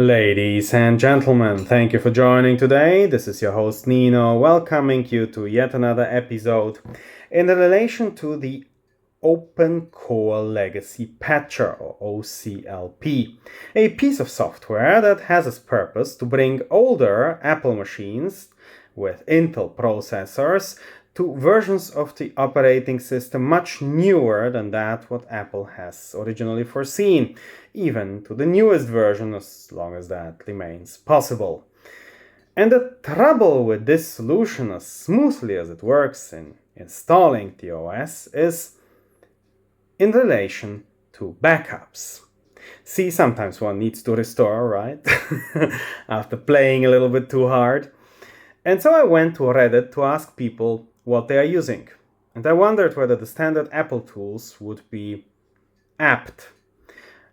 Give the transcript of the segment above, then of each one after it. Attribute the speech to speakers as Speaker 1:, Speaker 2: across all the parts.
Speaker 1: Ladies and gentlemen, thank you for joining today. This is your host Nino, welcoming you to yet another episode in relation to the OpenCore Legacy Patcher, or OCLP, a piece of software that has its purpose to bring older Apple machines with Intel processors to versions of the operating system much newer than that what Apple has originally foreseen, even to the newest version as long as that remains possible. And the trouble with this solution, as smoothly as it works in installing the OS, is in relation to backups. See, sometimes one needs to restore, right? After playing a little bit too hard. And so I went to Reddit to ask people what they are using. And I wondered whether the standard Apple tools would be apt.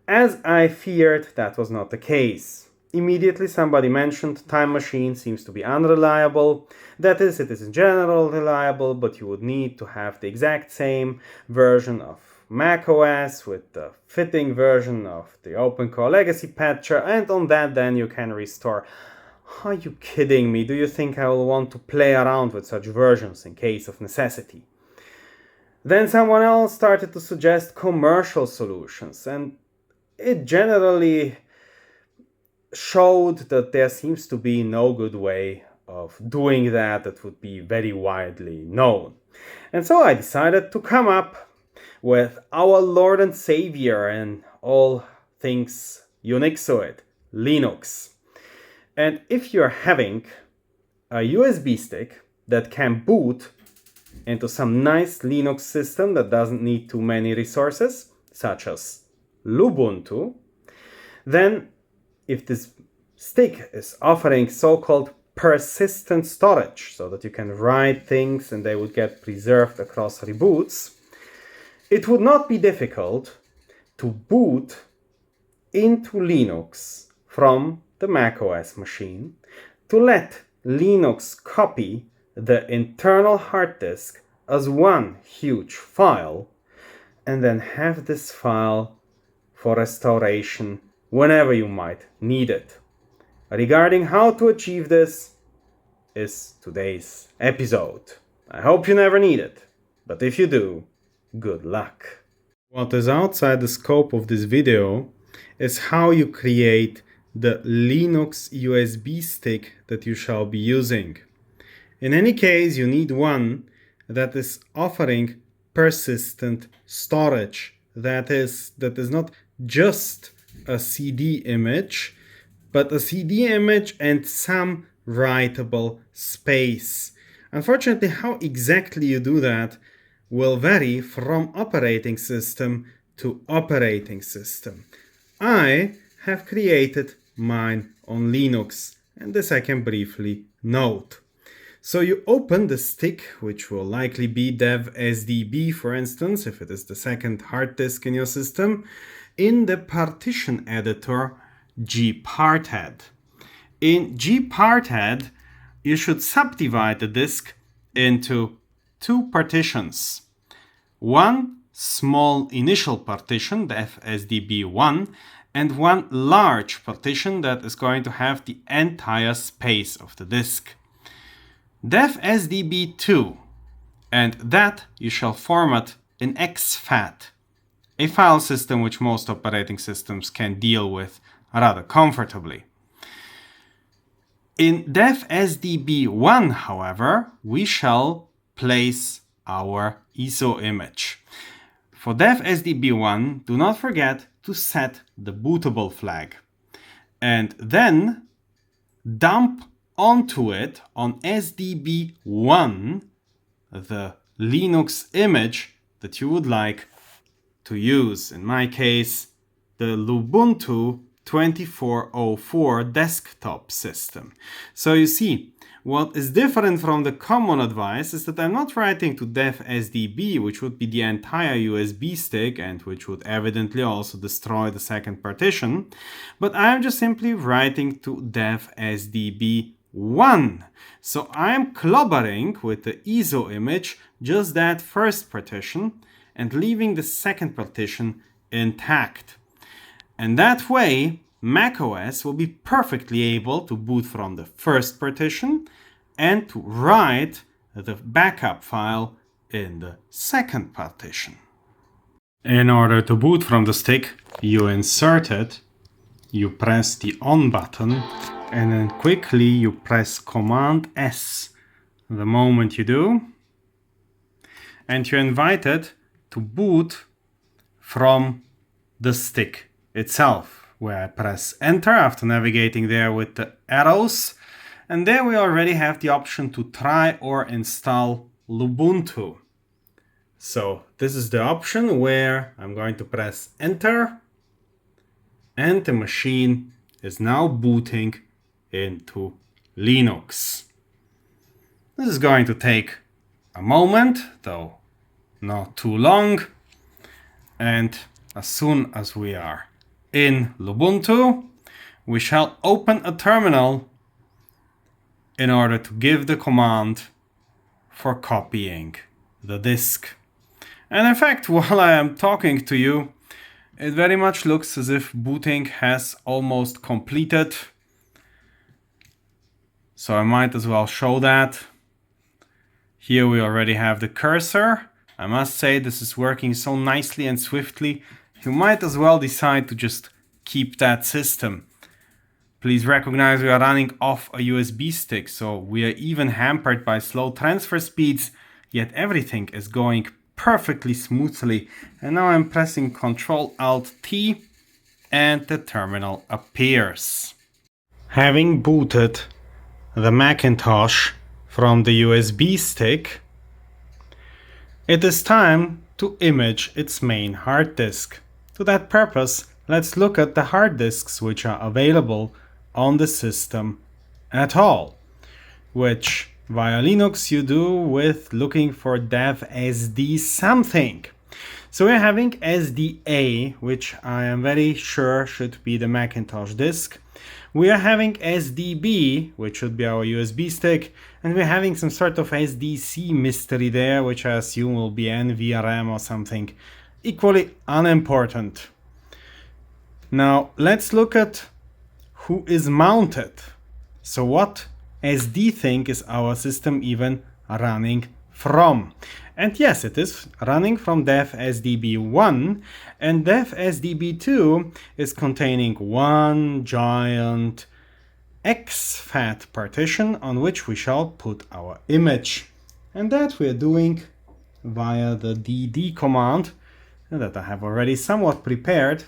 Speaker 1: As I feared, that was not the case. Immediately somebody mentioned Time Machine seems to be unreliable. That is, it is in general reliable, but you would need to have the exact same version of macOS with the fitting version of the OpenCore Legacy Patcher, and on that then you can restore. Are you kidding me? Do you think I will want to play around with such versions in case of necessity? Then someone else started to suggest commercial solutions, and it generally showed that there seems to be no good way of doing that would be very widely known. And so I decided to come up with our Lord and Savior in all things Unixoid, Linux. And if you're having a USB stick that can boot into some nice Linux system that doesn't need too many resources, such as Lubuntu, then if this stick is offering so-called persistent storage, so that you can write things and they would get preserved across reboots, it would not be difficult to boot into Linux from the macOS machine, to let Linux copy the internal hard disk as one huge file, and then have this file for restoration whenever you might need it. Regarding how to achieve this is today's episode. I hope you never need it, but if you do, good luck. What is outside the scope of this video is how you create the Linux USB stick that you shall be using. In any case, you need one that is offering persistent storage. That is not just a CD image, but a CD image and some writable space. Unfortunately, how exactly you do that will vary from operating system to operating system. I have created mine on Linux, and this I can briefly note. So you open the stick, which will likely be dev.sdb, for instance, if it is the second hard disk in your system, in the partition editor gparted. In gparted, you should subdivide the disk into two partitions. One small initial partition, dev.sdb1, and one large partition that is going to have the entire space of the disk. dev.sdb2, and that you shall format in exFAT, a file system which most operating systems can deal with rather comfortably. In dev.sdb1, however, we shall place our ISO image. For dev.sdb1, do not forget to set the bootable flag, and then dump onto it on SDB1 the Linux image that you would like to use. In my case, the Lubuntu 2404 desktop system. So you see, what is different from the common advice is that I'm not writing to dev.sdb, which would be the entire USB stick and which would evidently also destroy the second partition, but I'm just simply writing to dev.sdb1. So I'm clobbering with the ISO image just that first partition and leaving the second partition intact. And that way, macOS will be perfectly able to boot from the first partition and to write the backup file in the second partition. In order to boot from the stick, you insert it, you press the on button, and then quickly you press Command S the moment you do, and you're invited to boot from the stick itself, where I press enter after navigating there with the arrows, and there we already have the option to try or install Lubuntu. So this is the option where I'm going to press enter, and the machine is now booting into Linux. This is going to take a moment, though not too long, and as soon as we are in Lubuntu, we shall open a terminal in order to give the command for copying the disk. And in fact, while I am talking to you, it very much looks as if booting has almost completed. So I might as well show that. Here we already have the cursor. I must say this is working so nicely and swiftly. You might as well decide to just keep that system. Please recognize we are running off a USB stick, so we are even hampered by slow transfer speeds, yet everything is going perfectly smoothly. And now I'm pressing Ctrl-Alt-T and the terminal appears. Having booted the Macintosh from the USB stick, it is time to image its main hard disk. To that purpose, let's look at the hard disks which are available on the system at all, which via Linux you do with looking for dev SD something. So we're having SDA, which I am very sure should be the Macintosh disk. We are having SDB, which should be our USB stick, and we're having some sort of SDC mystery there, which I assume will be NVRM or something equally unimportant. Now let's look at who is mounted. So what SD thing is our system even running from? And yes, it is running from dev SDB1, and dev SDB2 is containing one giant exFAT partition on which we shall put our image. And that we're doing via the dd command that I have already somewhat prepared.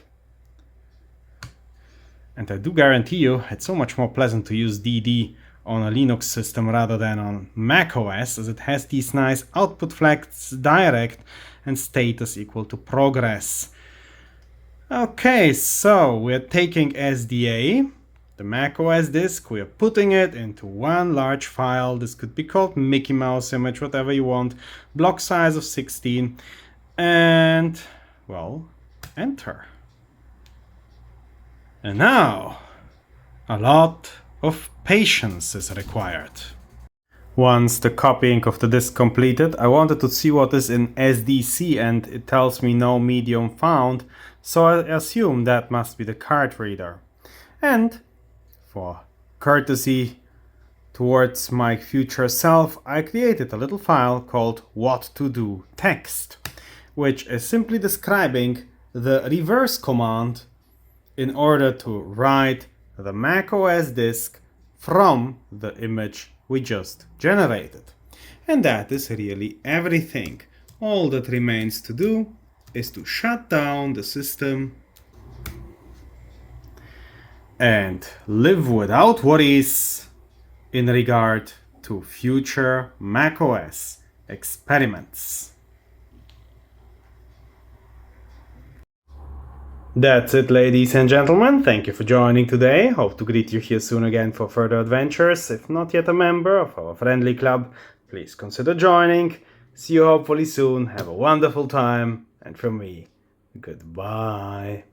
Speaker 1: And I do guarantee you it's so much more pleasant to use dd on a Linux system rather than on macOS, as it has these nice output flags direct and status equal to progress. Okay, so we're taking SDA, the macOS disk, we're putting it into one large file. This could be called Mickey Mouse image, whatever you want, block size of 16, and well, enter. And now a lot of patience is required. Once the copying of the disk completed, I wanted to see what is in SDC, and it tells me no medium found, so I assume that must be the card reader. And for courtesy towards my future self, I created a little file called what to do text, which is simply describing the reverse command in order to write the macOS disk from the image we just generated. And that is really everything. All that remains to do is to shut down the system and live without worries in regard to future macOS experiments. That's it, ladies and gentlemen. Thank you for joining today. Hope to greet you here soon again for further adventures. If not yet a member of our friendly club, please consider joining. See you hopefully soon. Have a wonderful time. And from me, goodbye.